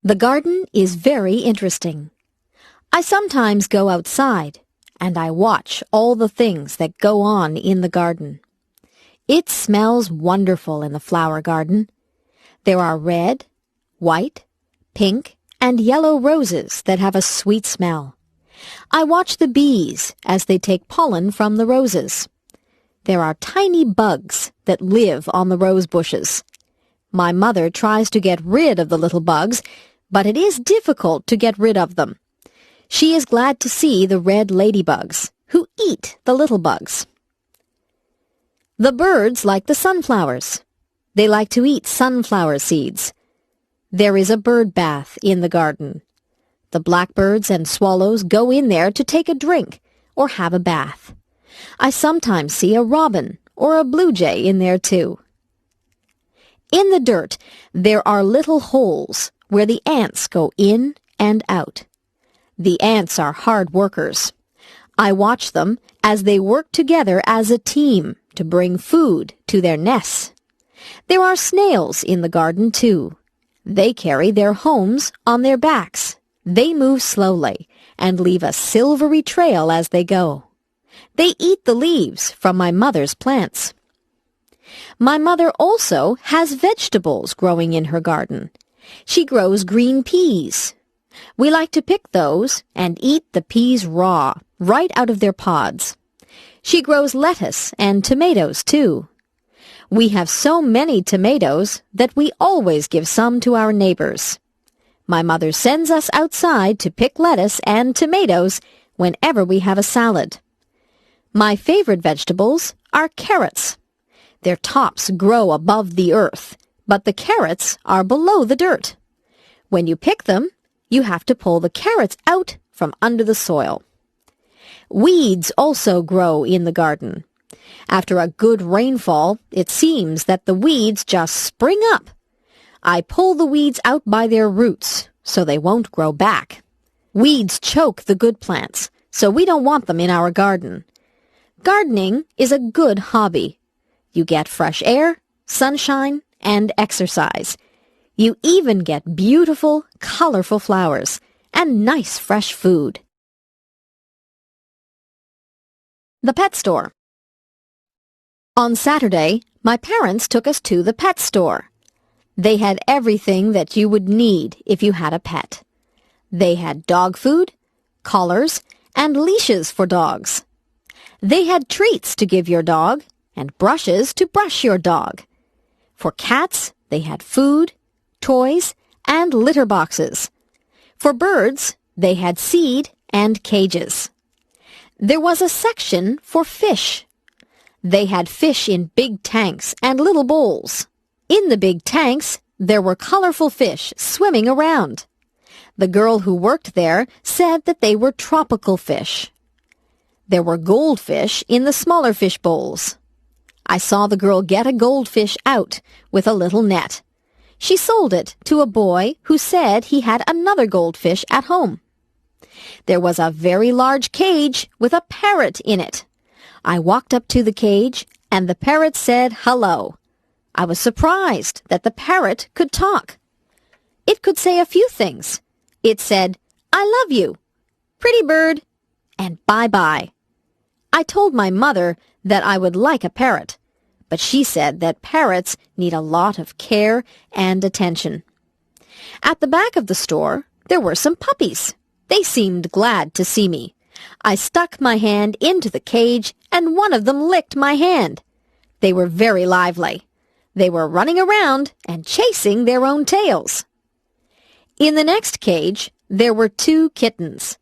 The garden is very interesting. I sometimes go outside, and I watch all the things that go on in the garden. It smells wonderful in the flower garden. There are red, white, pink, and yellow roses that have a sweet smell. I watch the bees as they take pollen from the roses. There are tiny bugs that live on the rose bushes. My mother tries to get rid of the little bugs, but it is difficult to get rid of them. She is glad to see the red ladybugs, who eat the little bugs. The birds like the sunflowers. They like to eat sunflower seeds. There is a bird bath in the garden. The blackbirds and swallows go in there to take a drink or have a bath. I sometimes see a robin or a blue jay in there too. In the dirt, there are little holes where the ants go in and out. The ants are hard workers. I watch them as they work together as a team to bring food to their nests. There are snails in the garden too. They carry their homes on their backs. They move slowly and leave a silvery trail as they go. They eat the leaves from my mother's plants. My mother also has vegetables growing in her garden. She grows green peas. We like to pick those and eat the peas raw, right out of their pods. She grows lettuce and tomatoes too. We have so many tomatoes that we always give some to our neighbors. My mother sends us outside to pick lettuce and tomatoes whenever we have a salad. My favorite vegetables are carrots. Their tops grow above the earth, but the carrots are below the dirt. When you pick them, you have to pull the carrots out from under the soil. Weeds also grow in the garden. After a good rainfall, it seems that the weeds just spring up. I pull the weeds out by their roots so they won't grow back. Weeds choke the good plants, so we don't want them in our garden. Gardening is a good hobby. You get fresh air, sunshine, and exercise. You even get beautiful, colorful flowers and nice fresh food. The pet store. On Saturday, my parents took us to the pet store. They had everything that you would need if you had a pet. They had dog food, collars, and leashes for dogs. They had treats to give your dog and brushes to brush your dog. For cats, they had food, toys, and litter boxes. For birds, they had seed and cages. There was a section for fish. They had fish in big tanks and little bowls. In the big tanks, there were colorful fish swimming around. The girl who worked there said that they were tropical fish. There were goldfish in the smaller fish bowls. I saw the girl get a goldfish out with a little net. She sold it to a boy who said he had another goldfish at home. There was a very large cage with a parrot in it. I walked up to the cage, and the parrot said hello. I was surprised that the parrot could talk. It could say a few things. It said, "I love you," "Pretty bird," and "Bye-bye." I told my mother that I would like a parrot, but she said that parrots need a lot of care and attention. At the back of the store, there were some puppies. They seemed glad to see me. I stuck my hand into the cage, and one of them licked my hand. They were very lively. They were running around and chasing their own tails. In the next cage, there were two kittens.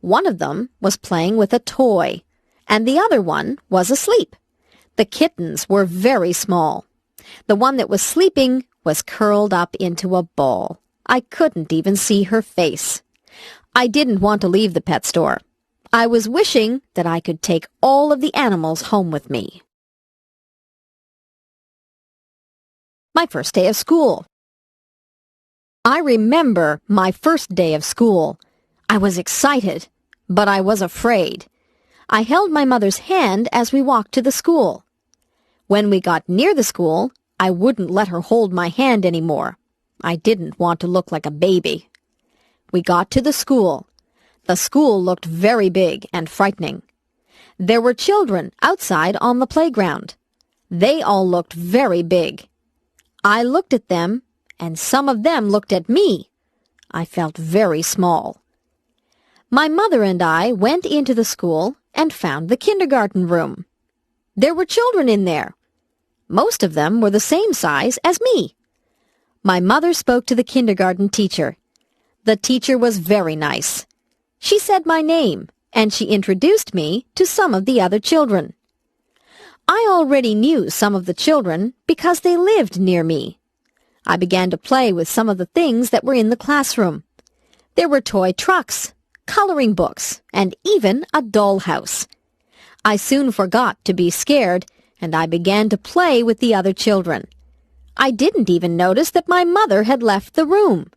One of them was playing with a toy, and the other one was asleep. The kittens were very small. The one that was sleeping was curled up into a ball. I couldn't even see her face. I didn't want to leave the pet store. I was wishing that I could take all of the animals home with me. My first day of school. I remember my first day of school. I was excited, but I was afraid. I held my mother's hand as we walked to the school. When we got near the school, I wouldn't let her hold my hand anymore. I didn't want to look like a baby. We got to the school. The school looked very big and frightening. There were children outside on the playground. They all looked very big. I looked at them, and some of them looked at me. I felt very small. My mother and I went into the school and found the kindergarten room. There were children in there. Most of them were the same size as me. My mother spoke to the kindergarten teacher. The teacher was very nice. She said my name, and she introduced me to some of the other children. I already knew some of the children because they lived near me. I began to play with some of the things that were in the classroom. There were toy trucks, coloring books, and even a dollhouse. I soon forgot to be scared, and I began to play with the other children. I didn't even notice that my mother had left the room.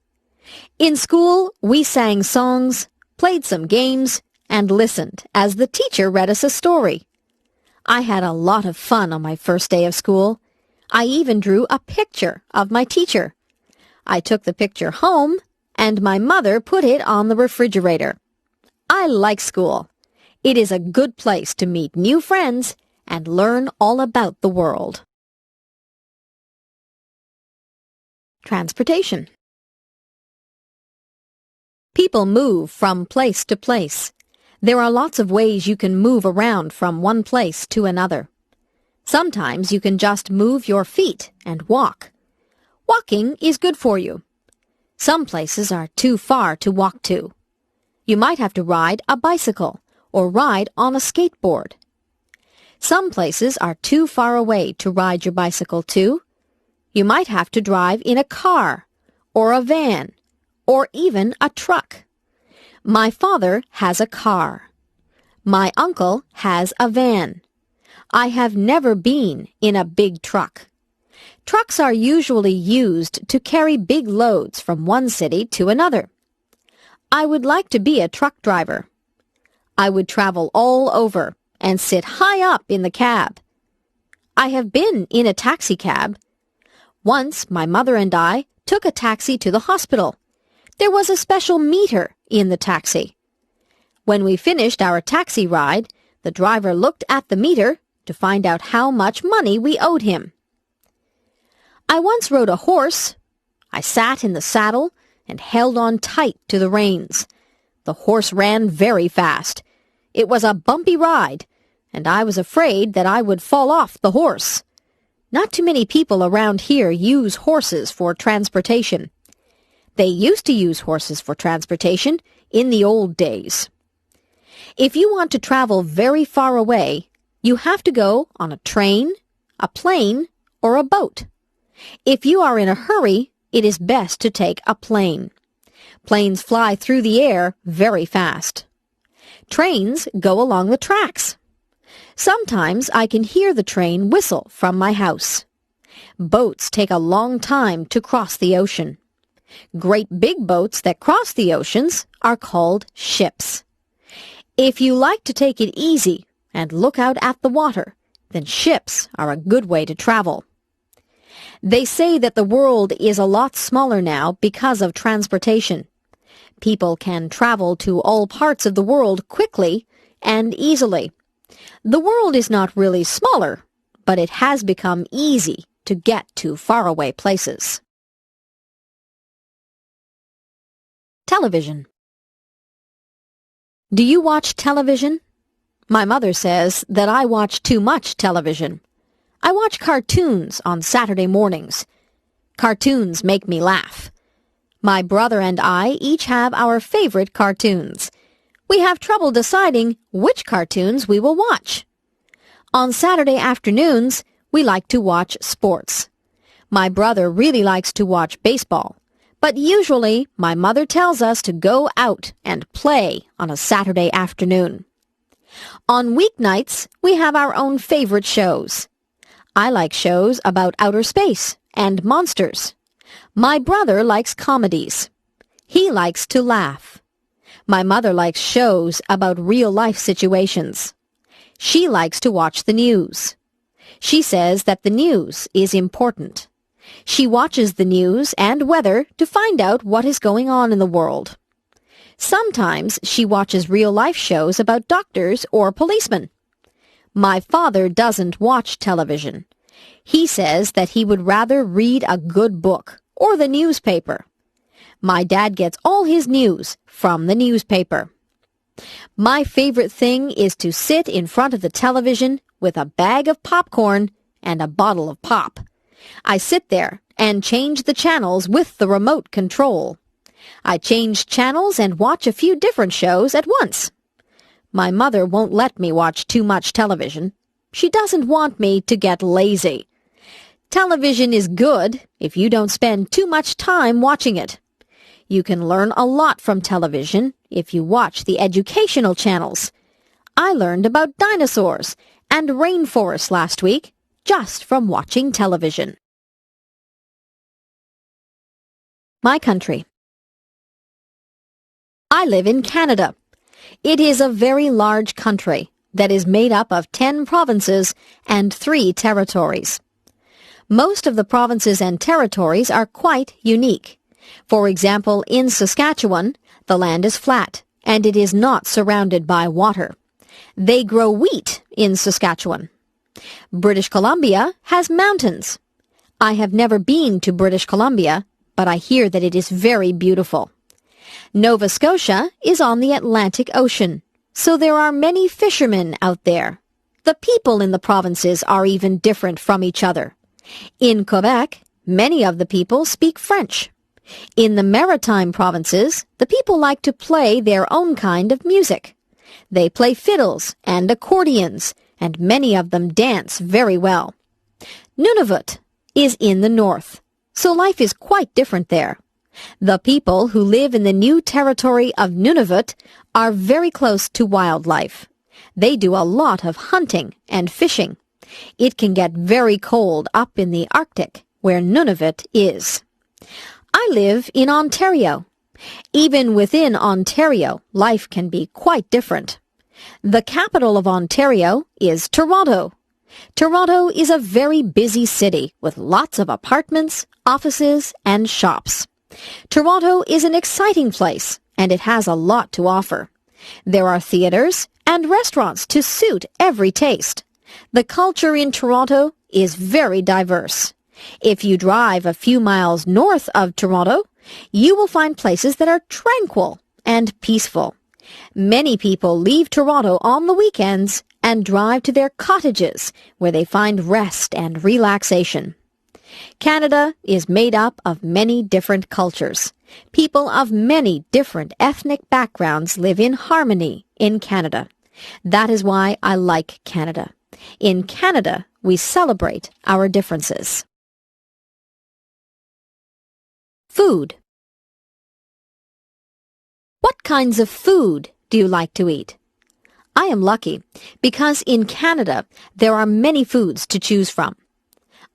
In school, we sang songs, played some games, and listened as the teacher read us a story. I had a lot of fun on my first day of school. I even drew a picture of my teacher. I took the picture home, and my mother put it on the refrigerator. I like school. It is a good place to meet new friends and learn all about the world. Transportation. People move from place to place. There are lots of ways you can move around from one place to another. Sometimes you can just move your feet and walk. Walking is good for you. Some places are too far to walk to. You might have to ride a bicycle or ride on a skateboard. Some places are too far away to ride your bicycle to. You might have to drive in a car or a van or even a truck. My father has a car. My uncle has a van. I have never been in a big truck. Trucks are usually used to carry big loads from one city to another. I would like to be a truck driver. I would travel all over and sit high up in the cab. I have been in a taxi cab. Once my mother and I took a taxi to the hospital. There was a special meter in the taxi. When we finished our taxi ride, the driver looked at the meter to find out how much money we owed him. I once rode a horse. I sat in the saddle and held on tight to the reins. The horse ran very fast. It was a bumpy ride, and I was afraid that I would fall off the horse. Not too many people around here use horses for transportation. They used to use horses for transportation in the old days. If you want to travel very far away, you have to go on a train, a plane, or a boat. If you are in a hurry, it is best to take a plane. Planes fly through the air very fast. Trains go along the tracks. Sometimes I can hear the train whistle from my house. Boats take a long time to cross the ocean. Great big boats that cross the oceans are called ships. If you like to take it easy and look out at the water, then ships are a good way to travel. They say that the world is a lot smaller now because of transportation. People can travel to all parts of the world quickly and easily. The world is not really smaller, but it has become easy to get to faraway places. Television. Do you watch television? My mother says that I watch too much television. I watch cartoons on Saturday mornings. Cartoons make me laugh. My brother and I each have our favorite cartoons. We have trouble deciding which cartoons we will watch. On Saturday afternoons, we like to watch sports. My brother really likes to watch baseball. But usually, my mother tells us to go out and play on a Saturday afternoon. On weeknights, we have our own favorite shows. I like shows about outer space and monsters. My brother likes comedies. He likes to laugh. My mother likes shows about real-life situations. She likes to watch the news. She says that the news is important. She watches the news and weather to find out what is going on in the world. Sometimes she watches real-life shows about doctors or policemen. My father doesn't watch television. He says that he would rather read a good book or the newspaper. My dad gets all his news from the newspaper. My favorite thing is to sit in front of the television with a bag of popcorn and a bottle of pop. I sit there and change the channels with the remote control. I change channels and watch a few different shows at once. My mother won't let me watch too much television. She doesn't want me to get lazy. Television is good if you don't spend too much time watching it. You can learn a lot from television if you watch the educational channels. I learned about dinosaurs and rainforests last week just from watching television. My country. I live in Canada. It is a very large country that is made up of 10 provinces and 3 territories. Most of the provinces and territories are quite unique. For example, in Saskatchewan, the land is flat and it is not surrounded by water. They grow wheat in Saskatchewan. British Columbia has mountains. I have never been to British Columbia, but I hear that it is very beautiful. Nova Scotia is on the Atlantic Ocean, so there are many fishermen out there. The people in the provinces are even different from each other. In Quebec, many of the people speak French. In the maritime provinces, the people like to play their own kind of music. They play fiddles and accordions, and many of them dance very well. Nunavut is in the north, so life is quite different there. The people who live in the new territory of Nunavut are very close to wildlife. They do a lot of hunting and fishing. It can get very cold up in the Arctic, where Nunavut is. I live in Ontario. Even within Ontario, life can be quite different. The capital of Ontario is Toronto. Toronto is a very busy city with lots of apartments, offices, and shops. Toronto is an exciting place, and it has a lot to offer. There are theaters and restaurants to suit every taste. The culture in Toronto is very diverse. If you drive a few miles north of Toronto, you will find places that are tranquil and peaceful. Many people leave Toronto on the weekends and drive to their cottages where they find rest and relaxation. Canada is made up of many different cultures. People of many different ethnic backgrounds live in harmony in Canada. That is why I like Canada. In Canada, we celebrate our differences. Food. What kinds of food do you like to eat? I am lucky because in Canada there are many foods to choose from.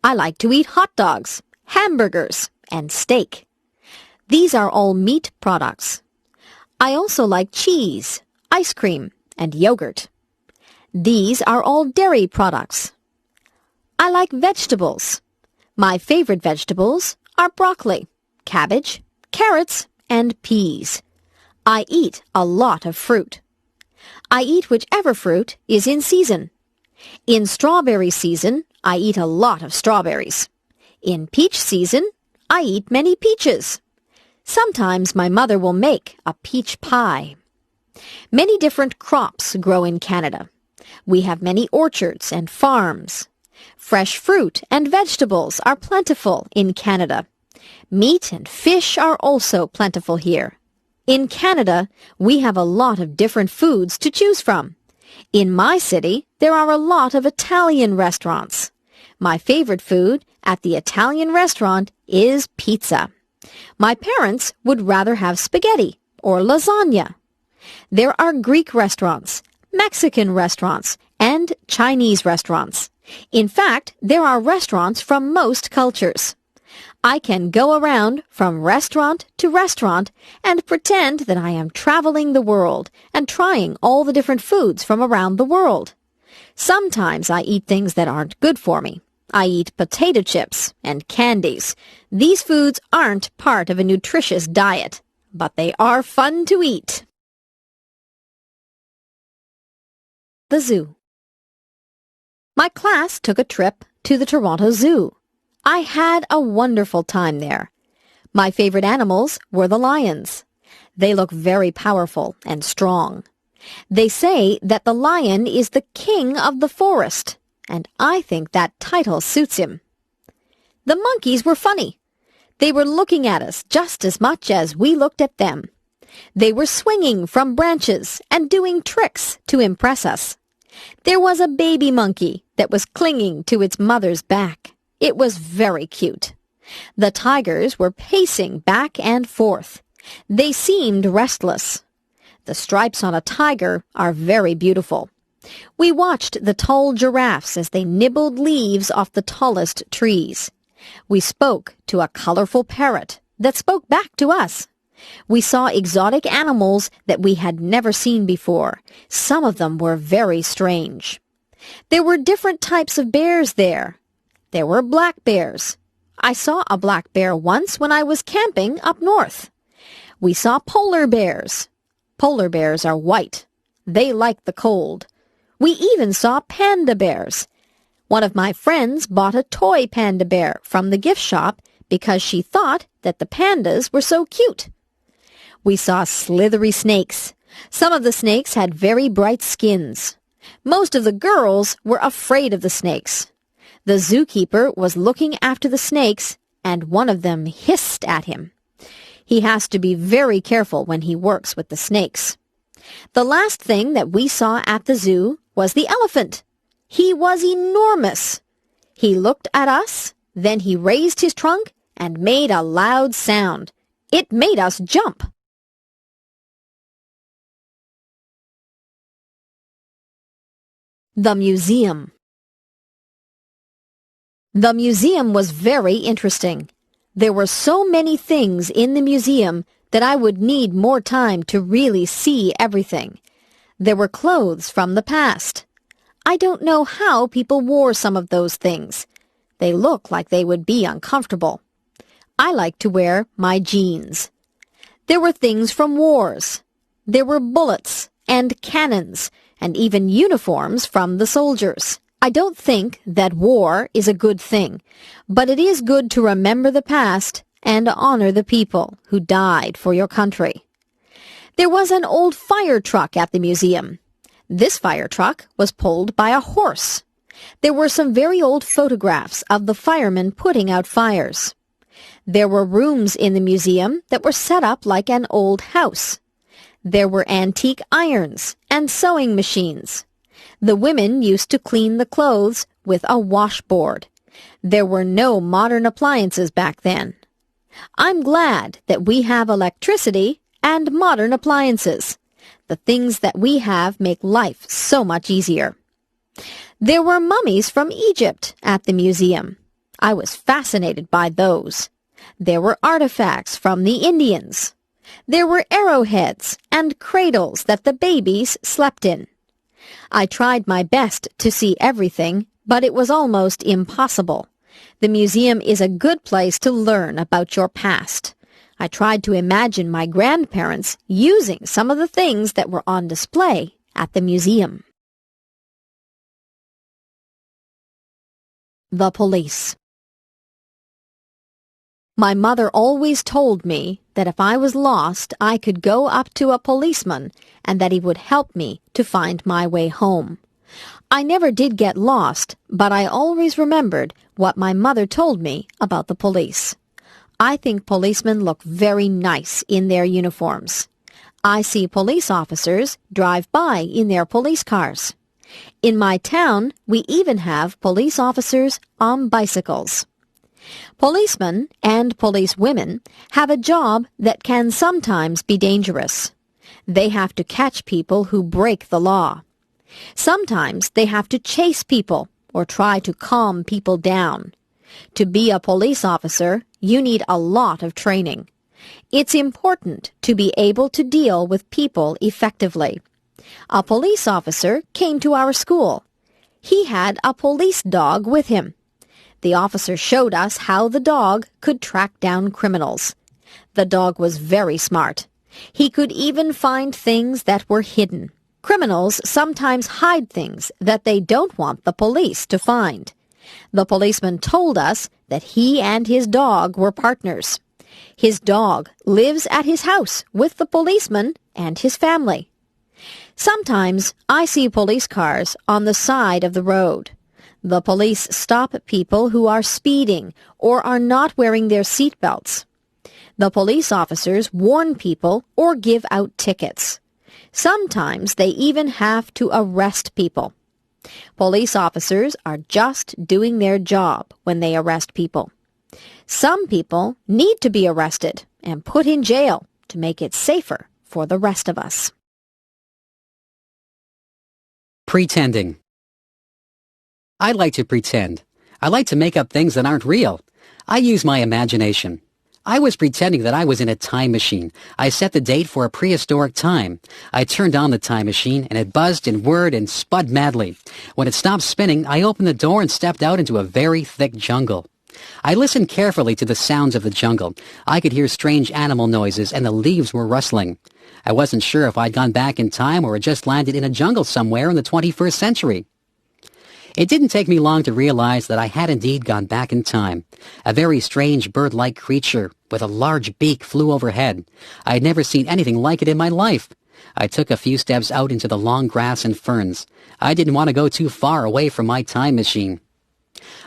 I like to eat hot dogs, hamburgers, and steak. These are all meat products. I also like cheese, ice cream, and yogurt. These are all dairy products. I like vegetables. My favorite vegetables are broccoli, cabbage, carrots, and peas. I eat a lot of fruit. I eat whichever fruit is in season. In strawberry season, I eat a lot of strawberries. In peach season, I eat many peaches. Sometimes my mother will make a peach pie. Many different crops grow in Canada. We have many orchards and farms. Fresh fruit and vegetables are plentiful in Canada. Meat and fish are also plentiful here. In Canada, we have a lot of different foods to choose from. In my city, there are a lot of Italian restaurants. My favorite food at the Italian restaurant is pizza. My parents would rather have spaghetti or lasagna. There are Greek restaurants, Mexican restaurants, and Chinese restaurants. In fact, there are restaurants from most cultures. I can go around from restaurant to restaurant and pretend that I am traveling the world and trying all the different foods from around the world. Sometimes I eat things that aren't good for me, I eat potato chips and candies. These foods aren't part of a nutritious diet, but they are fun to eat. The zoo. My class took a trip to the Toronto Zoo. I had a wonderful time there. My favorite animals were the lions. They look very powerful and strong. They say that the lion is the king of the forest, and I think that title suits him. The monkeys were funny. They were looking at us just as much as we looked at them. They were swinging from branches and doing tricks to impress us. There was a baby monkey that was clinging to its mother's back. It was very cute. The tigers were pacing back and forth. They seemed restless. The stripes on a tiger are very beautiful. We watched the tall giraffes as they nibbled leaves off the tallest trees. We spoke to a colorful parrot that spoke back to us. We saw exotic animals that we had never seen before. Some of them were very strange. There were different types of bears there. There were black bears. I saw a black bear once when I was camping up north. We saw polar bears. Polar bears are white. They like the cold. We even saw panda bears. One of my friends bought a toy panda bear from the gift shop because she thought that the pandas were so cute. We saw slithery snakes. Some of the snakes had very bright skins. Most of the girls were afraid of the snakes. The zookeeper was looking after the snakes, and one of them hissed at him. He has to be very careful when he works with the snakes. The last thing that we saw at the zoo was the elephant. He was enormous. He looked at us, then he raised his trunk and made a loud sound. It made us jump. The museum. The museum was very interesting. There were so many things in the museum that I would need more time to really see everything. There were clothes from the past. I don't know how people wore some of those things. They look like they would be uncomfortable. I like to wear my jeans. There were things from wars. There were bullets and cannons and even uniforms from the soldiers. I don't think that war is a good thing, but it is good to remember the past and honor the people who died for your country. There was an old fire truck at the museum. This fire truck was pulled by a horse. There were some very old photographs of the firemen putting out fires. There were rooms in the museum that were set up like an old house. There were antique irons and sewing machines. The women used to clean the clothes with a washboard. There were no modern appliances back then. I'm glad that we have electricity and modern appliances. The things that we have make life so much easier. There were mummies from Egypt at the museum. I was fascinated by those. There were artifacts from the Indians. There were arrowheads and cradles that the babies slept in. I tried my best to see everything, but it was almost impossible. The museum is a good place to learn about your past. I tried to imagine my grandparents using some of the things that were on display at the museum. The police. My mother always told me that if I was lost, I could go up to a policeman and that he would help me to find my way home. I never did get lost, but I always remembered what my mother told me about the police. I think policemen look very nice in their uniforms. I see police officers drive by in their police cars. In my town, we even have police officers on bicycles. Policemen and policewomen have a job that can sometimes be dangerous. They have to catch people who break the law. Sometimes they have to chase people or try to calm people down. To be a police officer, you need a lot of training. It's important to be able to deal with people effectively. A police officer came to our school. He had a police dog with him. The officer showed us how the dog could track down criminals. The dog was very smart. He could even find things that were hidden. Criminals sometimes hide things that they don't want the police to find. The policeman told us that he and his dog were partners. His dog lives at his house with the policeman and his family. Sometimes I see police cars on the side of the road. The police stop people who are speeding or are not wearing their seat belts. The police officers warn people or give out tickets. Sometimes they even have to arrest people. Police officers are just doing their job when they arrest people. Some people need to be arrested and put in jail to make it safer for the rest of us. Pretending. I like to pretend. I like to make up things that aren't real. I use my imagination. I was pretending that I was in a time machine. I set the date for a prehistoric time. I turned on the time machine, and it buzzed and whirred and spud madly. When it stopped spinning, I opened the door and stepped out into a very thick jungle. I listened carefully to the sounds of the jungle. I could hear strange animal noises, and the leaves were rustling. I wasn't sure if I'd gone back in time or had just landed in a jungle somewhere in the 21st century. It didn't take me long to realize that I had indeed gone back in time. A very strange bird-like creature with a large beak flew overhead. I had never seen anything like it in my life. I took a few steps out into the long grass and ferns. I didn't want to go too far away from my time machine.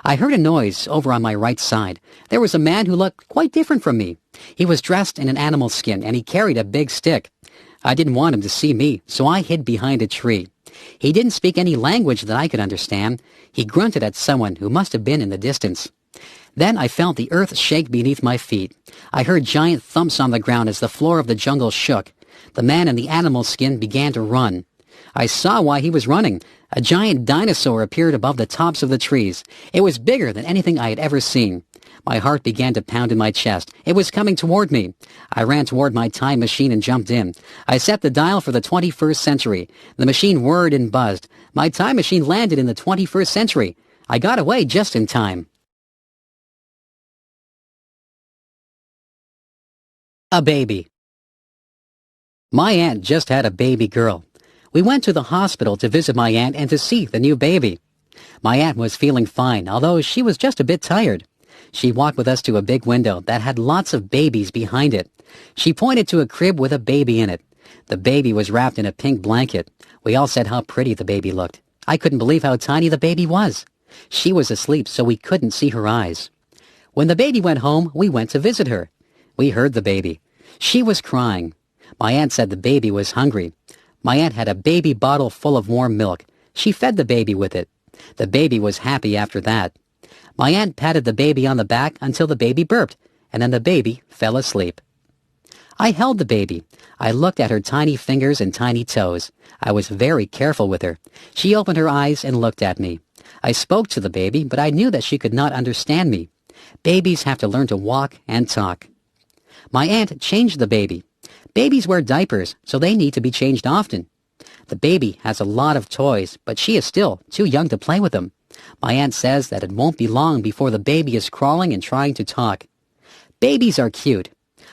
I heard a noise over on my right side. There was a man who looked quite different from me. He was dressed in an animal skin, and he carried a big stick. I didn't want him to see me, so I hid behind a tree. He didn't speak any language that I could understand. He grunted at someone who must have been in the distance. Then I felt the earth shake beneath my feet. I heard giant thumps on the ground as the floor of the jungle shook. The man in the animal skin began to run. I saw why he was running. A giant dinosaur appeared above the tops of the trees. It was bigger than anything I had ever seen. My heart began to pound in my chest. It was coming toward me. I ran toward my time machine and jumped in. I set the dial for the 21st century. The machine whirred and buzzed. My time machine landed in the 21st century. I got away just in time. A baby. My aunt just had a baby girl. We went to the hospital to visit my aunt and to see the new baby. My aunt was feeling fine, although she was just a bit tired. She walked with us to a big window that had lots of babies behind it. She pointed to a crib with a baby in it. The baby was wrapped in a pink blanket. We all said how pretty the baby looked. I couldn't believe how tiny the baby was. She was asleep, so we couldn't see her eyes. When the baby went home, we went to visit her. We heard the baby. She was crying. My aunt said the baby was hungry. My aunt had a baby bottle full of warm milk. She fed the baby with it. The baby was happy after that. My aunt patted the baby on the back until the baby burped, and then the baby fell asleep. I held the baby. I looked at her tiny fingers and tiny toes. I was very careful with her. She opened her eyes and looked at me. I spoke to the baby, but I knew that she could not understand me. Babies have to learn to walk and talk. My aunt changed the baby. Babies wear diapers, so they need to be changed often. The baby has a lot of toys, but she is still too young to play with them. My aunt says that it won't be long before the baby is crawling and trying to talk. Babies are cute.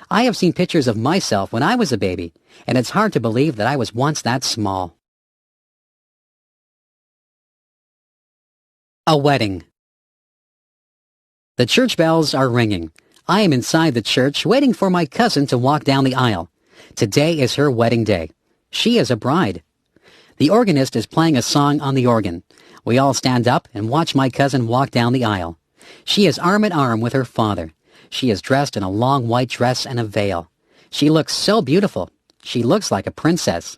I have seen pictures of myself when I was a baby, and it's hard to believe that I was once that small. A wedding. The church bells are ringing. I am inside the church waiting for my cousin to walk down the aisle. Today is her wedding day. She is a bride. The organist is playing a song on the organ. We all stand up and watch my cousin walk down the aisle. She is arm in arm with her father. She is dressed in a long white dress and a veil. She looks so beautiful. She looks like a princess.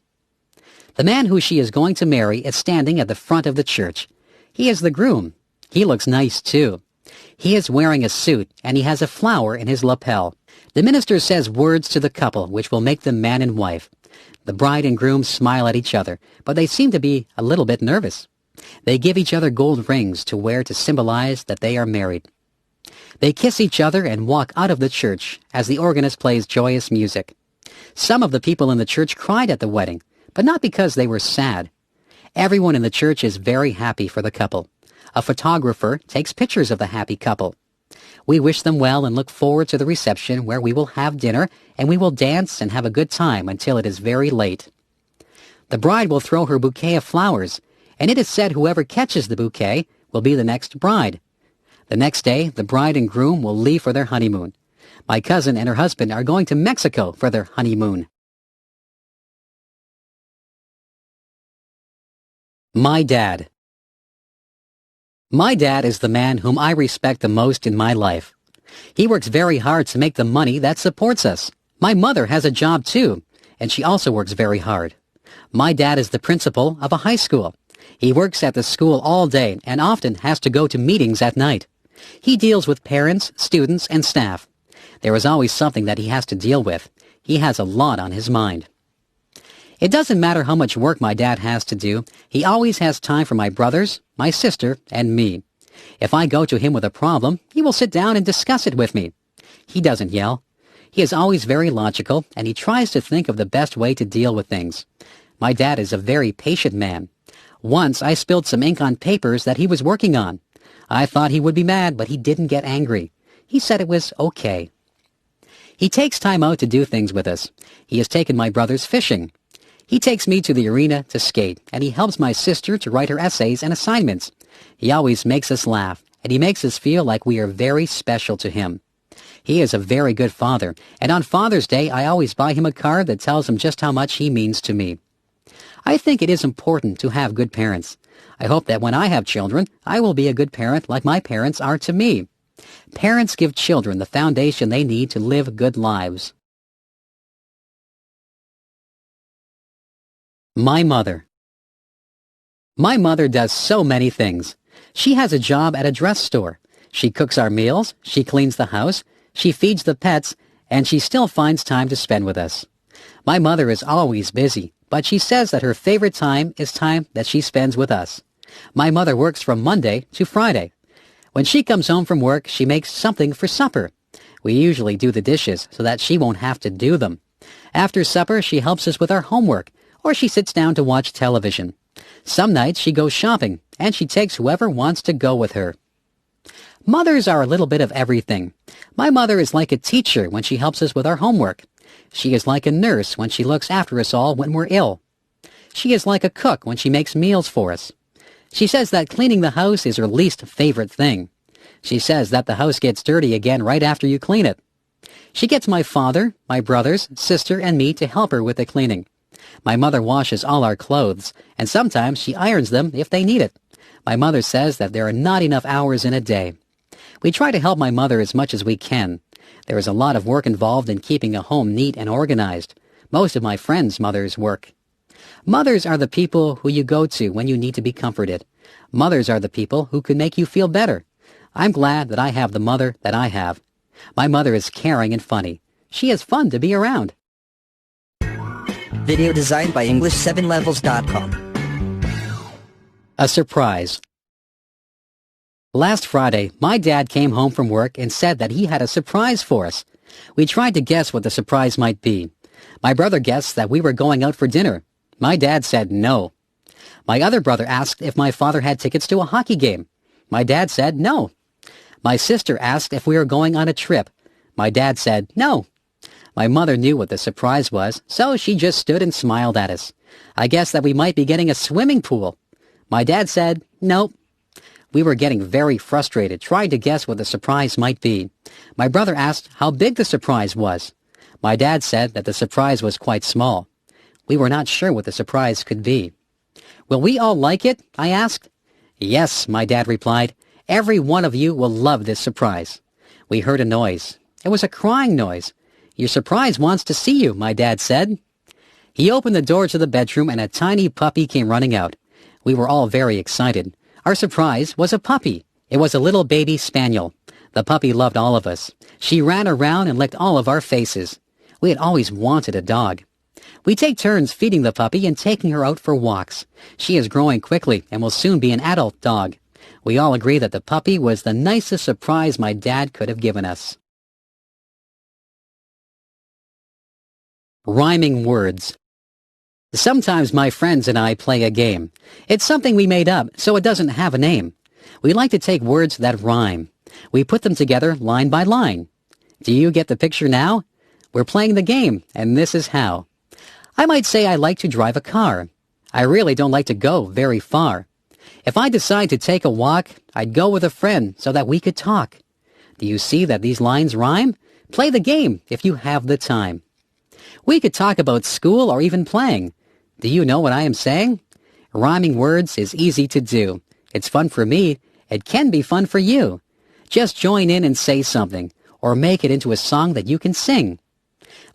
The man who she is going to marry is standing at the front of the church. He is the groom. He looks nice, too. He is wearing a suit, and he has a flower in his lapel. The minister says words to the couple which will make them man and wife. The bride and groom smile at each other, but they seem to be a little bit nervous. They give each other gold rings to wear to symbolize that they are married. They kiss each other and walk out of the church as the organist plays joyous music. Some of the people in the church cried at the wedding, but not because they were sad. Everyone in the church is very happy for the couple. A photographer takes pictures of the happy couple. We wish them well and look forward to the reception where we will have dinner and we will dance and have a good time until it is very late. The bride will throw her bouquet of flowers, and it is said whoever catches the bouquet will be the next bride. The next day, the bride and groom will leave for their honeymoon. My cousin and her husband are going to Mexico for their honeymoon. My dad. My dad is the man whom I respect the most in my life. He works very hard to make the money that supports us. My mother has a job too, and she also works very hard. My dad is the principal of a high school. He works at the school all day and often has to go to meetings at night. He deals with parents, students, and staff. There is always something that he has to deal with. He has a lot on his mind. It doesn't matter how much work my dad has to do. He always has time for my brothers, my sister, and me. If I go to him with a problem, he will sit down and discuss it with me. He doesn't yell. He is always very logical, and he tries to think of the best way to deal with things. My dad is a very patient man. Once I spilled some ink on papers that he was working on. I thought he would be mad, but he didn't get angry. He said it was okay. He takes time out to do things with us. He has taken my brothers fishing. He takes me to the arena to skate, and he helps my sister to write her essays and assignments. He always makes us laugh, and he makes us feel like we are very special to him. He is a very good father, and on Father's Day I always buy him a card that tells him just how much he means to me. I think it is important to have good parents. I hope that when I have children, I will be a good parent like my parents are to me. Parents give children the foundation they need to live good lives. My mother. My mother does so many things. She has a job at a dress store. She cooks our meals, she cleans the house, she feeds the pets, and she still finds time to spend with us. My mother is always busy, but she says that her favorite time is time that she spends with us. My mother works from Monday to Friday. When she comes home from work, she makes something for supper. We usually do the dishes so that she won't have to do them. After supper, she helps us with our homework, or she sits down to watch television. Some nights she goes shopping, and she takes whoever wants to go with her. Mothers are a little bit of everything. My mother is like a teacher when she helps us with our homework. She is like a nurse when she looks after us all when we're ill. She is like a cook when she makes meals for us. She says that cleaning the house is her least favorite thing. She says that the house gets dirty again right after you clean it. She gets my father, my brothers, sister, and me to help her with the cleaning. My mother washes all our clothes, and sometimes she irons them if they need it. My mother says that there are not enough hours in a day. We try to help my mother as much as we can. There is a lot of work involved in keeping a home neat and organized. Most of my friends' mothers work. Mothers are the people who you go to when you need to be comforted. Mothers are the people who can make you feel better. I'm glad that I have the mother that I have. My mother is caring and funny. She is fun to be around. Video designed by English7levels.com. A surprise. Last Friday, my dad came home from work and said that he had a surprise for us. We tried to guess what the surprise might be. My brother guessed that we were going out for dinner. My dad said no. My other brother asked if my father had tickets to a hockey game. My dad said no. My sister asked if we were going on a trip. My dad said no. My mother knew what the surprise was, so she just stood and smiled at us. I guessed that we might be getting a swimming pool. My dad said nope. We were getting very frustrated, trying to guess what the surprise might be. My brother asked how big the surprise was. My dad said that the surprise was quite small. We were not sure what the surprise could be. Will we all like it? I asked. Yes, my dad replied. Every one of you will love this surprise. We heard a noise. It was a crying noise. Your surprise wants to see you, my dad said. He opened the door to the bedroom and a tiny puppy came running out. We were all very excited. Our surprise was a puppy. It was a little baby spaniel. The puppy loved all of us. She ran around and licked all of our faces. We had always wanted a dog. We take turns feeding the puppy and taking her out for walks. She is growing quickly and will soon be an adult dog. We all agree that the puppy was the nicest surprise my dad could have given us. Rhyming words. Sometimes my friends and I play a game. It's something we made up, so it doesn't have a name. We like to take words that rhyme. We put them together line by line. Do you get the picture now? We're playing the game, and this is how. I might say I like to drive a car. I really don't like to go very far. If I decide to take a walk, I'd go with a friend so that we could talk. Do you see that these lines rhyme? Play the game if you have the time. We could talk about school or even playing. Do you know what I am saying? Rhyming words is easy to do. It's fun for me. It can be fun for you. Just join in and say something, or make it into a song that you can sing.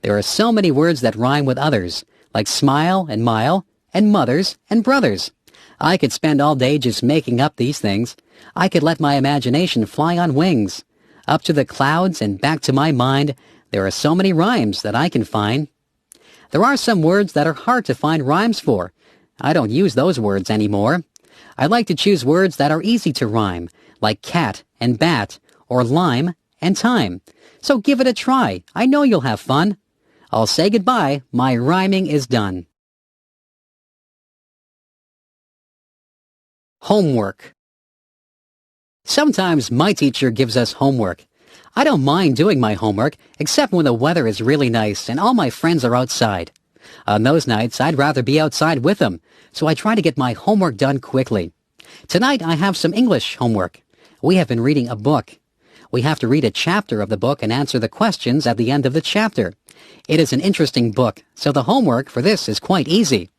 There are so many words that rhyme with others, like smile and mile, and mothers and brothers. I could spend all day just making up these things. I could let my imagination fly on wings. Up to the clouds and back to my mind, there are so many rhymes that I can find. There are some words that are hard to find rhymes for. I don't use those words anymore. I like to choose words that are easy to rhyme, like cat and bat, or lime and time. So give it a try. I know you'll have fun. I'll say goodbye. My rhyming is done. Homework. Sometimes my teacher gives us homework. I don't mind doing my homework, except when the weather is really nice and all my friends are outside. On those nights, I'd rather be outside with them, so I try to get my homework done quickly. Tonight, I have some English homework. We have been reading a book. We have to read a chapter of the book and answer the questions at the end of the chapter. It is an interesting book, so the homework for this is quite easy.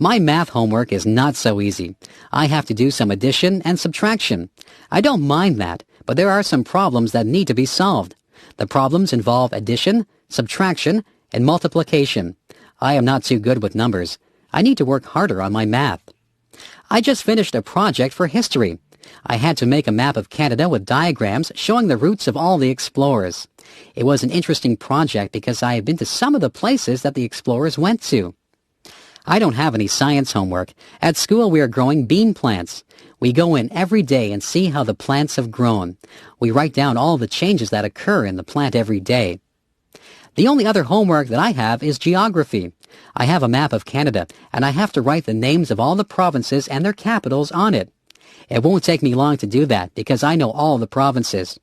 My math homework is not so easy. I have to do some addition and subtraction. I don't mind that, but there are some problems that need to be solved. The problems involve addition, subtraction, and multiplication. I am not too good with numbers. I need to work harder on my math. I just finished a project for history. I had to make a map of Canada with diagrams showing the routes of all the explorers. It was an interesting project because I have been to some of the places that the explorers went to. I don't have any science homework. At school we are growing bean plants. We go in every day and see how the plants have grown. We write down all the changes that occur in the plant every day. The only other homework that I have is geography. I have a map of Canada, and I have to write the names of all the provinces and their capitals on it. It won't take me long to do that because I know all the provinces.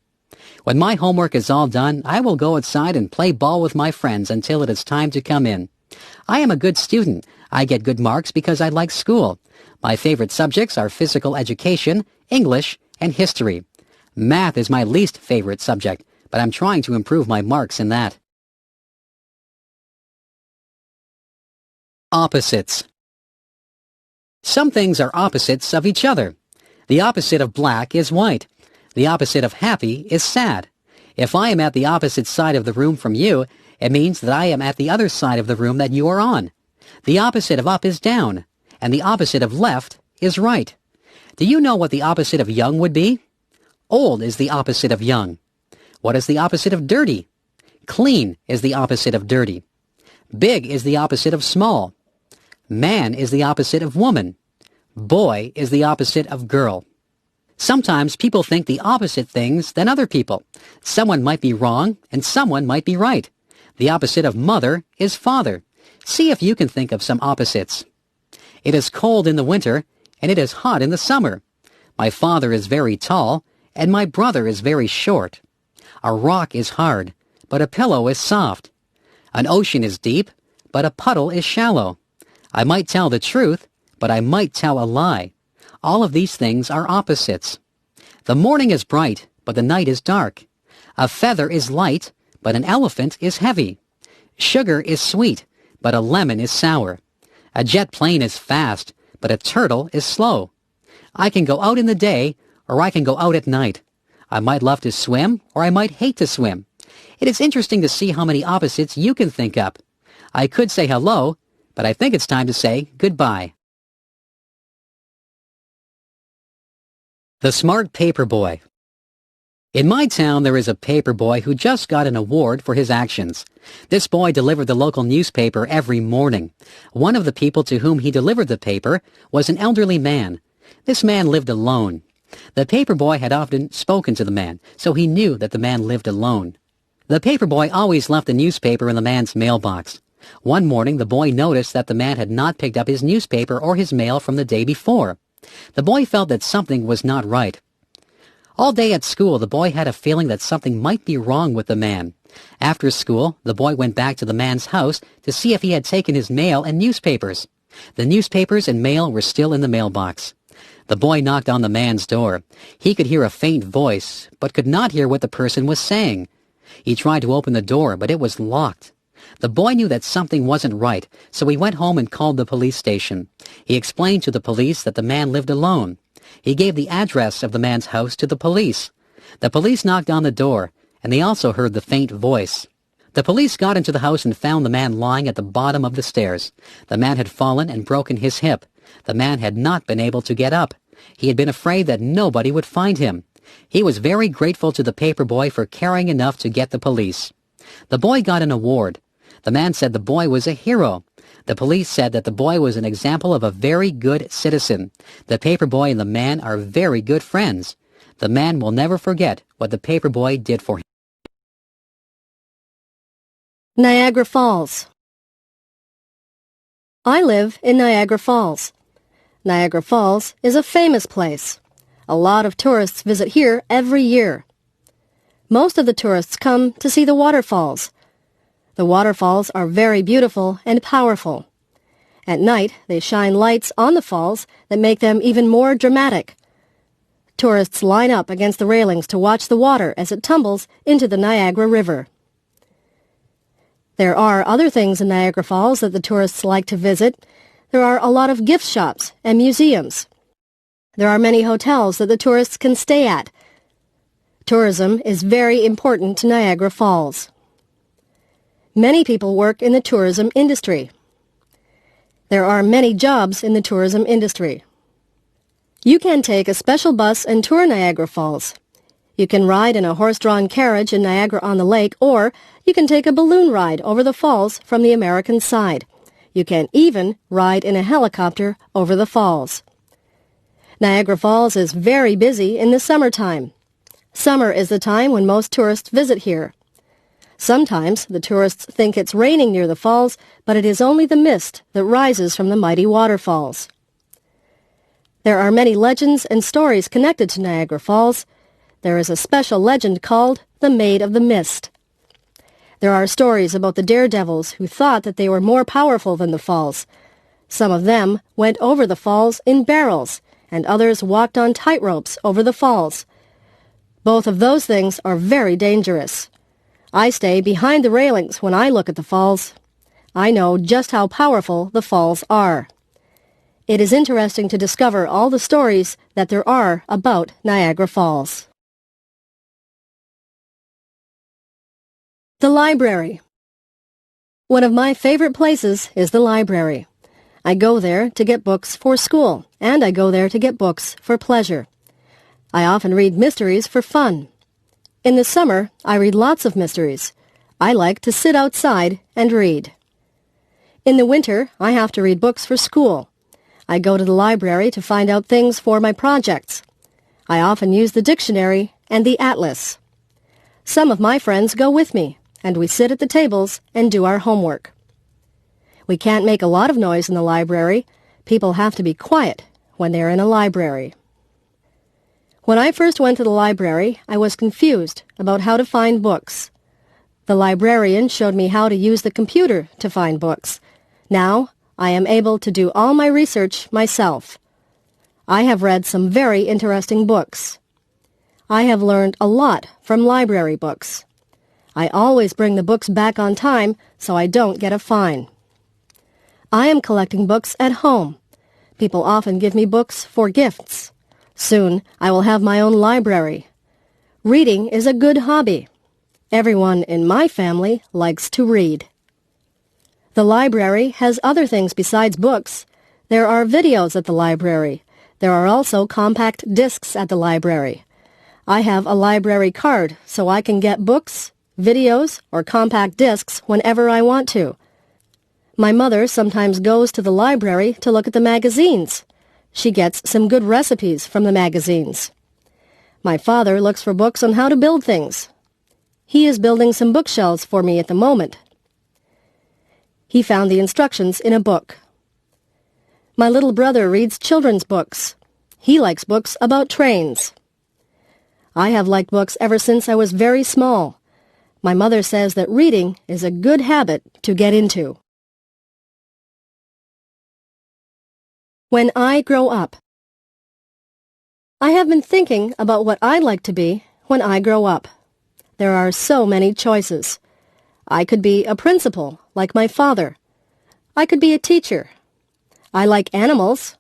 When my homework is all done, I will go outside and play ball with my friends until it is time to come in. I am a good student. I get good marks because I like school. My favorite subjects are physical education, English, and history. Math is my least favorite subject, but I'm trying to improve my marks in that. Opposites. Some things are opposites of each other. The opposite of black is white. The opposite of happy is sad. If I am at the opposite side of the room from you, it means that I am at the other side of the room that you are on. The opposite of up is down, and the opposite of left is right. Do you know what the opposite of young would be? Old is the opposite of young. What is the opposite of dirty? Clean is the opposite of dirty. Big is the opposite of small. Man is the opposite of woman. Boy is the opposite of girl. Sometimes people think the opposite things than other people. Someone might be wrong, and someone might be right. The opposite of mother is father. See if you can think of some opposites. It is cold in the winter, and it is hot in the summer. My father is very tall, and my brother is very short. A rock is hard, but a pillow is soft. An ocean is deep, but a puddle is shallow. I might tell the truth, but I might tell a lie. All of these things are opposites. The morning is bright, but the night is dark. A feather is light, but an elephant is heavy. Sugar is sweet, but a lemon is sour. A jet plane is fast, but a turtle is slow. I can go out in the day, or I can go out at night. I might love to swim, or I might hate to swim. It is interesting to see how many opposites you can think up. I could say hello, but I think it's time to say goodbye. The Smart Paperboy. In my town, there is a paperboy who just got an award for his actions. This boy delivered the local newspaper every morning. One of the people to whom he delivered the paper was an elderly man. This man lived alone. The paperboy had often spoken to the man, so he knew that the man lived alone. The paperboy always left the newspaper in the man's mailbox. One morning, the boy noticed that the man had not picked up his newspaper or his mail from the day before. The boy felt that something was not right. All day at school, the boy had a feeling that something might be wrong with the man. After school, the boy went back to the man's house to see if he had taken his mail and newspapers. The newspapers and mail were still in the mailbox. The boy knocked on the man's door. He could hear a faint voice, but could not hear what the person was saying. He tried to open the door, but it was locked. The boy knew that something wasn't right, so he went home and called the police station. He explained to the police that the man lived alone. He gave the address of the man's house to the police. The police knocked on the door, and they also heard the faint voice. The police got into the house and found the man lying at the bottom of the stairs. The man had fallen and broken his hip. The man had not been able to get up. He had been afraid that nobody would find him. He was very grateful to the paperboy for caring enough to get the police. The boy got an award. The man said the boy was a hero. The police said that the boy was an example of a very good citizen. The paperboy and the man are very good friends. The man will never forget what the paperboy did for him. Niagara Falls. I live in Niagara Falls. Niagara Falls is a famous place. A lot of tourists visit here every year. Most of the tourists come to see the waterfalls. The waterfalls are very beautiful and powerful. At night, they shine lights on the falls that make them even more dramatic. Tourists line up against the railings to watch the water as it tumbles into the Niagara River. There are other things in Niagara Falls that the tourists like to visit. There are a lot of gift shops and museums. There are many hotels that the tourists can stay at. Tourism is very important to Niagara Falls. Many people work in the tourism industry. There are many jobs in the tourism industry. You can take a special bus and tour Niagara Falls. You can ride in a horse-drawn carriage in Niagara-on-the-Lake, or you can take a balloon ride over the falls from the American side. You can even ride in a helicopter over the falls. Niagara Falls is very busy in the summertime. Summer is the time when most tourists visit here. Sometimes the tourists think it's raining near the falls, but it is only the mist that rises from the mighty waterfalls. There are many legends and stories connected to Niagara Falls. There is a special legend called the Maid of the Mist. There are stories about the daredevils who thought that they were more powerful than the falls. Some of them went over the falls in barrels, and others walked on tightropes over the falls. Both of those things are very dangerous. I stay behind the railings when I look at the falls. I know just how powerful the falls are. It is interesting to discover all the stories that there are about Niagara Falls. The library. One of my favorite places is the library. I go there to get books for school, and I go there to get books for pleasure. I often read mysteries for fun. In the summer, I read lots of mysteries. I like to sit outside and read. In the winter, I have to read books for school. I go to the library to find out things for my projects. I often use the dictionary and the atlas. Some of my friends go with me, and we sit at the tables and do our homework. We can't make a lot of noise in the library. People have to be quiet when they're in a library. When I first went to the library, I was confused about how to find books. The librarian showed me how to use the computer to find books. Now, I am able to do all my research myself. I have read some very interesting books. I have learned a lot from library books. I always bring the books back on time so I don't get a fine. I am collecting books at home. People often give me books for gifts. Soon, I will have my own library. Reading is a good hobby. Everyone in my family likes to read. The library has other things besides books. There are videos at the library. There are also compact discs at the library. I have a library card so I can get books, videos, or compact discs whenever I want to. My mother sometimes goes to the library to look at the magazines. She gets some good recipes from the magazines. My father looks for books on how to build things. He is building some bookshelves for me at the moment. He found the instructions in a book. My little brother reads children's books. He likes books about trains. I have liked books ever since I was very small. My mother says that reading is a good habit to get into. When I grow up. I have been thinking about what I'd like to be when I grow up. There are so many choices. I could be a principal, like my father. I could be a teacher. I like animals.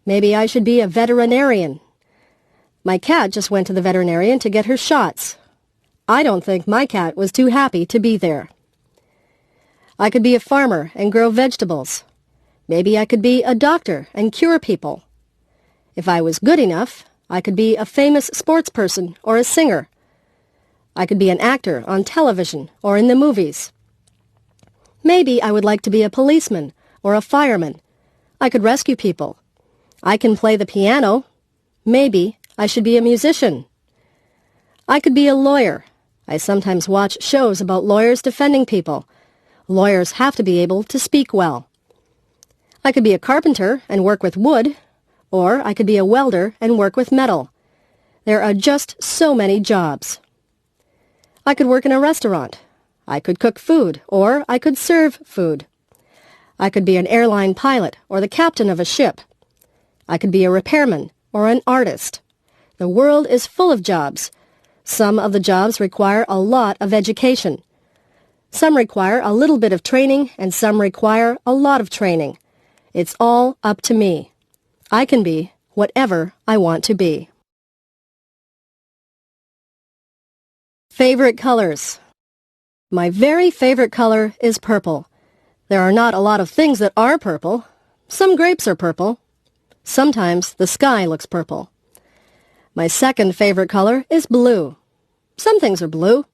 Maybe I should be a veterinarian. My cat just went to the veterinarian to get her shots. I don't think my cat was too happy to be there. I could be a farmer and grow vegetables. Maybe I could be a doctor and cure people. If I was good enough, I could be a famous sports person or a singer. I could be an actor on television or in the movies. Maybe I would like to be a policeman or a fireman. I could rescue people. I can play the piano. Maybe I should be a musician. I could be a lawyer. I sometimes watch shows about lawyers defending people. Lawyers have to be able to speak well. I could be a carpenter and work with wood, or I could be a welder and work with metal. There are just so many jobs. I could work in a restaurant. I could cook food, or I could serve food. I could be an airline pilot or the captain of a ship. I could be a repairman or an artist. The world is full of jobs. Some of the jobs require a lot of education. Some require a little bit of training, and some require a lot of training. It's all up to me. I can be whatever I want to be. Favorite colors. My very favorite color is purple. There are not a lot of things that are purple. Some grapes are purple. Sometimes the sky looks purple. My second favorite color is blue. Some things are blue.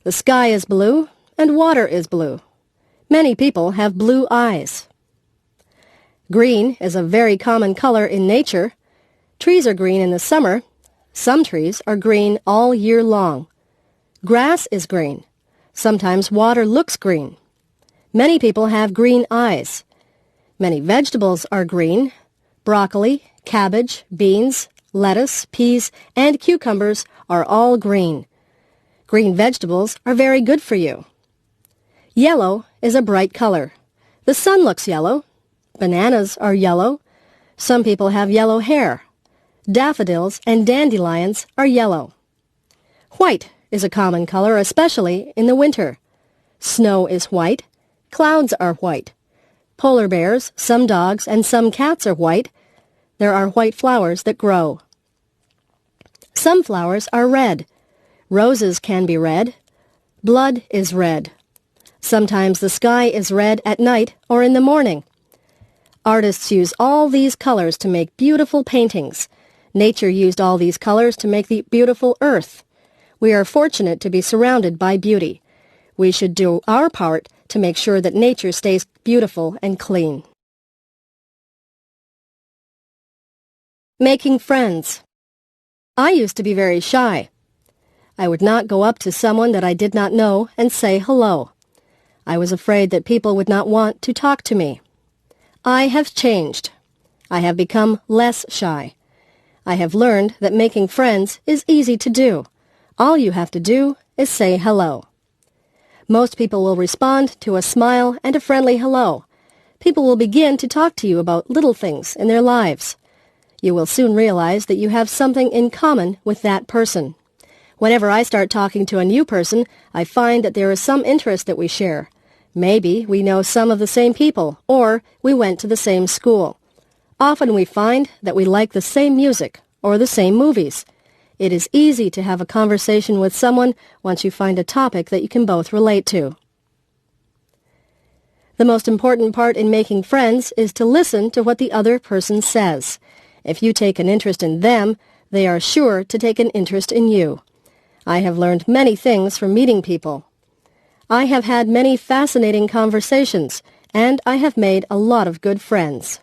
The sky is blue, and water is blue. Many people have blue eyes. Green is a very common color in nature. Trees are green in the summer. Some trees are green all year long. Grass is green. Sometimes water looks green. Many people have green eyes. Many vegetables are green. Broccoli, cabbage, beans, lettuce, peas, and cucumbers are all green. Green vegetables are very good for you. Yellow is a bright color. The sun looks yellow. Bananas are yellow. Some people have yellow hair. Daffodils and dandelions are yellow. White is a common color, especially in the winter. Snow is white. Clouds are white. Polar bears, some dogs, and some cats are white. There are white flowers that grow. Some flowers are red. Roses can be red. Blood is red. Sometimes the sky is red at night or in the morning. Artists use all these colors to make beautiful paintings. Nature used all these colors to make the beautiful earth. We are fortunate to be surrounded by beauty. We should do our part to make sure that nature stays beautiful and clean. Making friends. I used to be very shy. I would not go up to someone that I did not know and say hello. I was afraid that people would not want to talk to me. I have changed. I have become less shy. I have learned that making friends is easy to do. All you have to do is say hello. Most people will respond to a smile and a friendly hello. People will begin to talk to you about little things in their lives. You will soon realize that you have something in common with that person. Whenever I start talking to a new person, I find that there is some interest that we share. Maybe we know some of the same people, or we went to the same school. Often we find that we like the same music or the same movies. It is easy to have a conversation with someone once you find a topic that you can both relate to. The most important part in making friends is to listen to what the other person says. If you take an interest in them, they are sure to take an interest in you. I have learned many things from meeting people. I have had many fascinating conversations, and I have made a lot of good friends.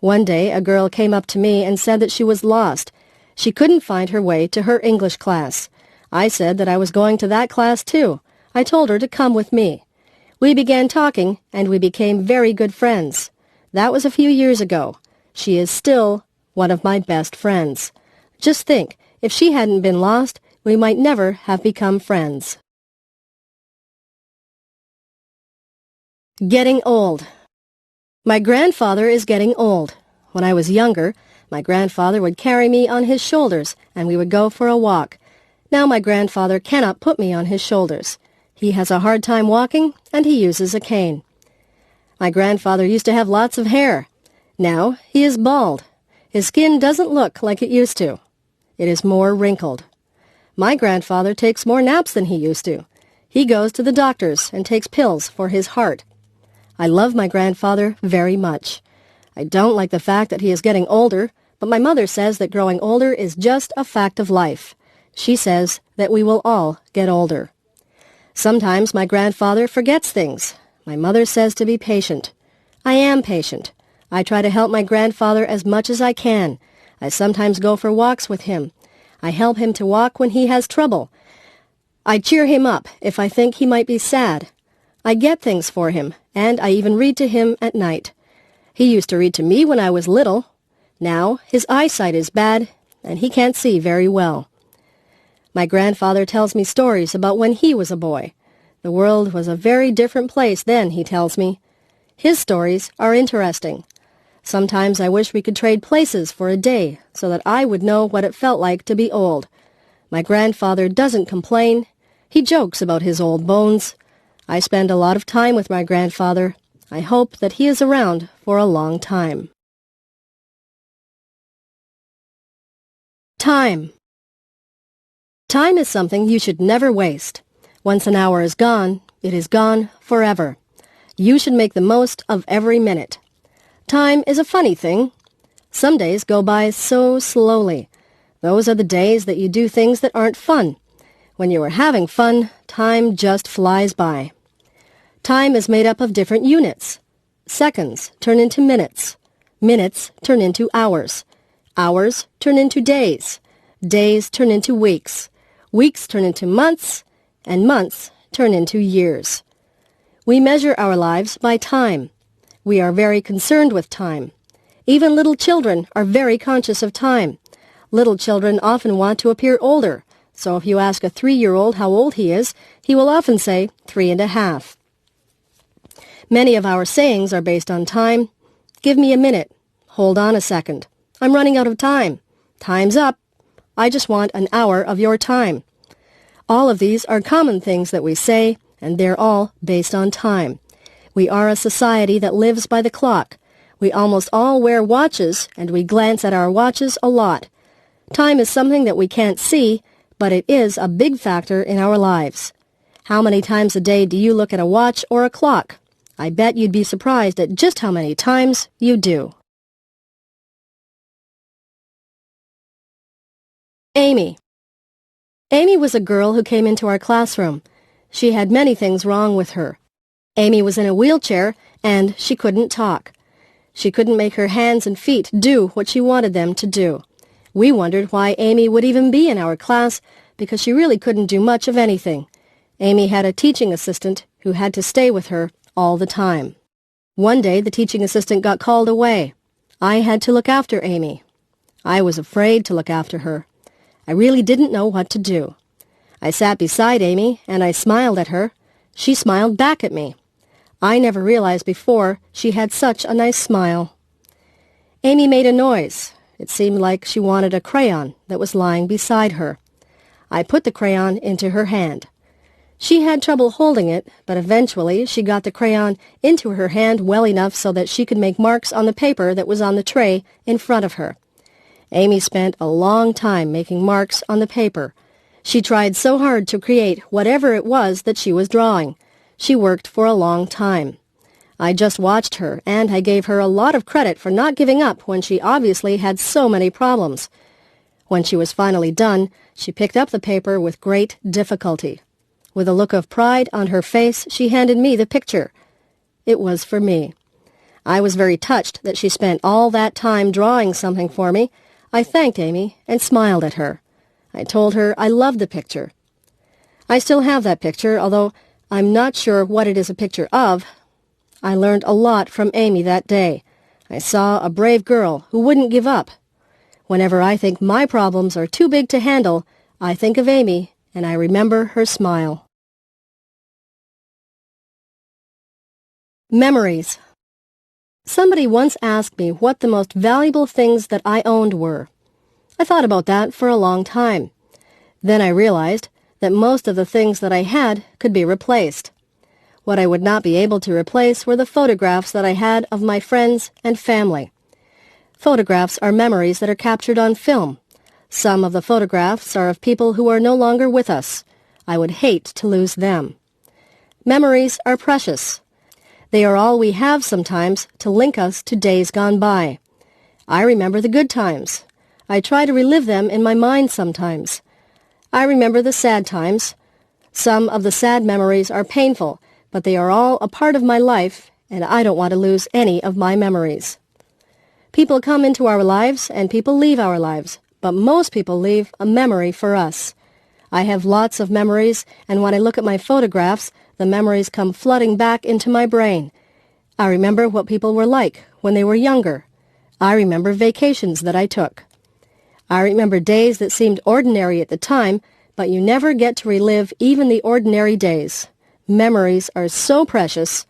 One day, a girl came up to me and said that she was lost. She couldn't find her way to her English class. I said that I was going to that class too. I told her to come with me. We began talking, and we became very good friends. That was a few years ago. She is still one of my best friends. Just think, if she hadn't been lost, we might never have become friends. Getting old. My grandfather is getting old. When I was younger, my grandfather would carry me on his shoulders and we would go for a walk. Now my grandfather cannot put me on his shoulders. He has a hard time walking and he uses a cane. My grandfather used to have lots of hair. Now he is bald. His skin doesn't look like it used to. It is more wrinkled. My grandfather takes more naps than he used to. He goes to the doctors and takes pills for his heart. I love my grandfather very much. I don't like the fact that he is getting older, but my mother says that growing older is just a fact of life. She says that we will all get older. Sometimes my grandfather forgets things. My mother says to be patient. I am patient. I try to help my grandfather as much as I can. I sometimes go for walks with him. I help him to walk when he has trouble. I cheer him up if I think he might be sad. I get things for him, and I even read to him at night. He used to read to me when I was little. Now his eyesight is bad, and he can't see very well. My grandfather tells me stories about when he was a boy. The world was a very different place then, he tells me. His stories are interesting. Sometimes I wish we could trade places for a day so that I would know what it felt like to be old. My grandfather doesn't complain. He jokes about his old bones. I spend a lot of time with my grandfather. I hope that he is around for a long time. Time. Time is something you should never waste. Once an hour is gone, it is gone forever. You should make the most of every minute. Time is a funny thing. Some days go by so slowly. Those are the days that you do things that aren't fun. When you are having fun, time just flies by. Time is made up of different units. Seconds turn into minutes. Minutes turn into hours. Hours turn into days. Days turn into weeks. Weeks turn into months, and months turn into years. We measure our lives by time. We are very concerned with time. Even little children are very conscious of time. Little children often want to appear older, so if you ask a 3-year-old how old he is, he will often say 3.5. Many of our sayings are based on time. Give me a minute. Hold on a second. I'm running out of time. Time's up. I just want an hour of your time. All of these are common things that we say, and they're all based on time. We are a society that lives by the clock. We almost all wear watches, and we glance at our watches a lot. Time is something that we can't see, but it is a big factor in our lives. How many times a day do you look at a watch or a clock? I bet you'd be surprised at just how many times you do. Amy. Amy was a girl who came into our classroom. She had many things wrong with her. Amy was in a wheelchair, and she couldn't talk. She couldn't make her hands and feet do what she wanted them to do. We wondered why Amy would even be in our class, because she really couldn't do much of anything. Amy had a teaching assistant who had to stay with her all the time. One day, the teaching assistant got called away. I had to look after Amy. I was afraid to look after her. I really didn't know what to do. I sat beside Amy, and I smiled at her. She smiled back at me. I never realized before she had such a nice smile. Amy made a noise. It seemed like she wanted a crayon that was lying beside her. I put the crayon into her hand. She had trouble holding it, but eventually she got the crayon into her hand well enough so that she could make marks on the paper that was on the tray in front of her. Amy spent a long time making marks on the paper. She tried so hard to create whatever it was that she was drawing. She worked for a long time. I just watched her, and I gave her a lot of credit for not giving up when she obviously had so many problems. When she was finally done, she picked up the paper with great difficulty. With a look of pride on her face, she handed me the picture. It was for me. I was very touched that she spent all that time drawing something for me. I thanked Amy and smiled at her. I told her I loved the picture. I still have that picture, although I'm not sure what it is a picture of. I learned a lot from Amy that day. I saw a brave girl who wouldn't give up. Whenever I think my problems are too big to handle, I think of Amy and I remember her smile. Memories. Somebody once asked me what the most valuable things that I owned were. I thought about that for a long time. Then I realized that most of the things that I had could be replaced. What I would not be able to replace were the photographs that I had of my friends and family. Photographs are memories that are captured on film. Some of the photographs are of people who are no longer with us. I would hate to lose them. Memories are precious. They are all we have sometimes to link us to days gone by. I remember the good times. I try to relive them in my mind sometimes. I remember the sad times. Some of the sad memories are painful, but they are all a part of my life, and I don't want to lose any of my memories. People come into our lives and people leave our lives, but most people leave a memory for us. I have lots of memories, and when I look at my photographs, the memories come flooding back into my brain. I remember what people were like when they were younger. I remember vacations that I took. I remember days that seemed ordinary at the time, but you never get to relive even the ordinary days. Memories are so precious.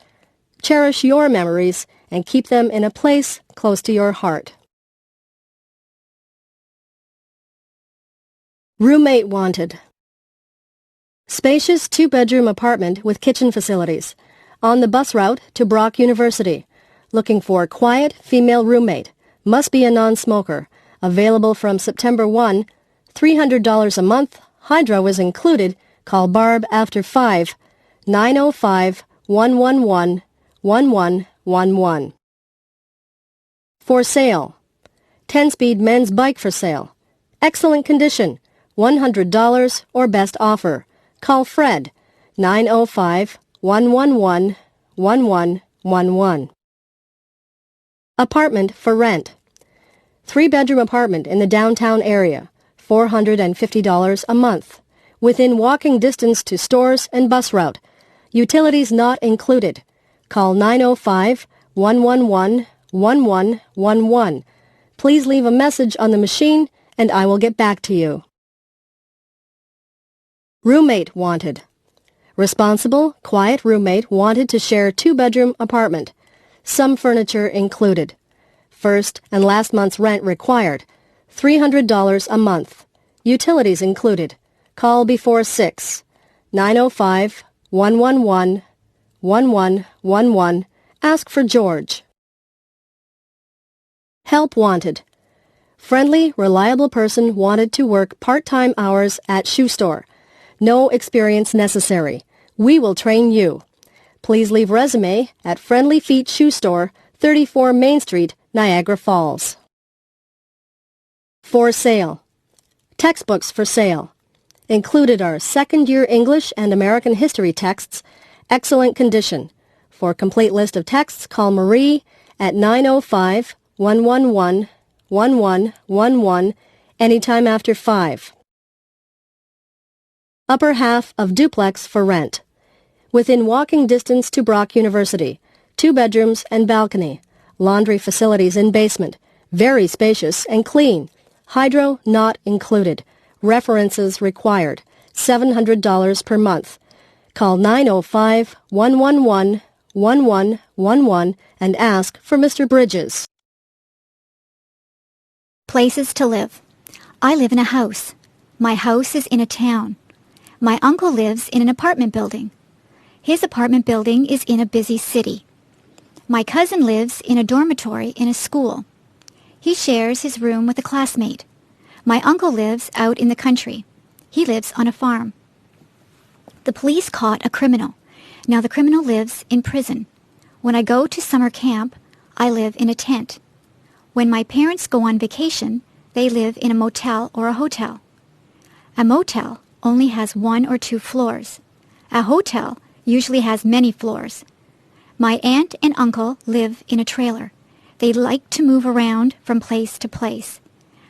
Cherish your memories and keep them in a place close to your heart. Roommate wanted. Spacious two-bedroom apartment with kitchen facilities. On the bus route to Brock University. Looking for quiet female roommate. Must be a non-smoker. Available from September 1. $300 a month. Hydro is included. Call Barb after 5. 905-111-1111. For sale. 10-speed men's bike for sale. Excellent condition. $100 or best offer. Call Fred. 905-111-1111. Apartment for rent. 3-bedroom apartment in the downtown area. $450 a month. Within walking distance to stores and bus route. Utilities not included. Call 905-111-1111. Please leave a message on the machine and I will get back to you. Roommate wanted. Responsible, quiet roommate wanted to share 2-bedroom apartment. Some furniture included. First and last month's rent required. $300 a month. Utilities included. Call before 6. 905-111-1111. Ask for George. Help wanted. Friendly, reliable person wanted to work part-time hours at shoe store. No experience necessary. We will train you. Please leave resume at Friendly Feet Shoe Store, 34 Main Street, Niagara Falls. For sale. Textbooks for sale. Included are second-year English and American history texts, excellent condition. For complete list of texts, call Marie at 905-111-1111 anytime after 5. Upper half of duplex for rent. Within walking distance to Brock University. 2 bedrooms and balcony. Laundry facilities in basement. Very spacious and clean. Hydro not included. References required. $700 per month. Call 905-111-1111 and ask for Mr. Bridges. Places to live. I live in a house. My house is in a town. My uncle lives in an apartment building. His apartment building is in a busy city. My cousin lives in a dormitory in a school. He shares his room with a classmate. My uncle lives out in the country. He lives on a farm. The police caught a criminal. Now the criminal lives in prison. When I go to summer camp, I live in a tent. When my parents go on vacation, they live in a motel or a hotel. A motel only has 1 or 2 floors. A hotel usually has many floors. My aunt and uncle live in a trailer. They like to move around from place to place.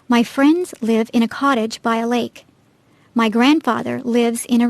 My friends live in a cottage by a lake. My grandfather lives in a